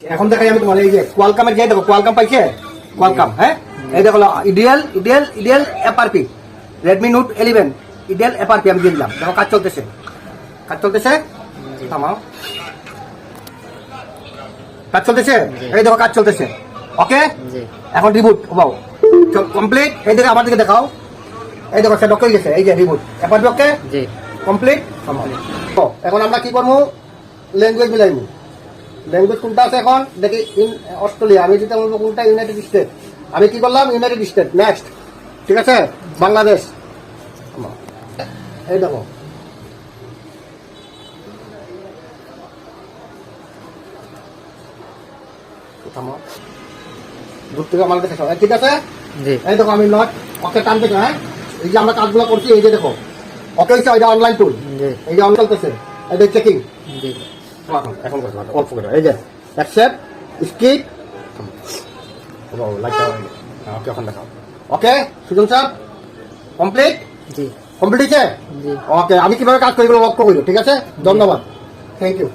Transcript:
এখন দেখাই আমি তোমার এই যে কোয়ালকামের যে দেখো কোয়ালকাম পাইছে কোয়ালকাম, হ্যাঁ এই দেখো ideal FRP Redmi note 11 ideal FRP আমি দিয়ে দিলাম। দেখো কাজ চলতেছে থামাও, কাজ চলতেছে, এই দেখো কাজ চলতেছে। ওকে এখন রিবুট বাও কমপ্লিট। এই দেখো আমার দিকে দেখাও, এই দেখো সে ডক্টর গেছে, এই যে রিবুট এফআরপি ওকে কমপ্লিট। এখন আমরা কি করবো, ল্যাঙ্গুয়েজ মিলাইবো। ল্যাঙ্গুয়েজ কোনটা আছে এখন দেখি, অস্ট্রেলিয়া, আমি যেটা বলবো কোনটা ইউনাইটেড স্টেট, আমি কি করলাম ইউনাইটেড স্টেট নেক্সট, ঠিক আছে। বাংলাদেশ, এই দেখো দূর থেকে আমার দেখে, ঠিক আছে। এই দেখো আমি নট ওকে টান থেকে, হ্যাঁ এই যে আমরা কাজগুলো করছি, এই যে দেখো ওকে হচ্ছে, এই যে অনলাইন টুল, এই যে অন চলতেছে, এই যে চেকিং এখন অল্প করে, এই যে অ্যাকসেপ্ট স্কিপ ওকে এখন দেখাও। ওকে সুজন স্যার কমপ্লিট কমপ্লিট হয়েছে। ওকে আমি কিভাবে কাজ করি লক্ষ্য করি, ঠিক আছে। ধন্যবাদ, থ্যাংক ইউ।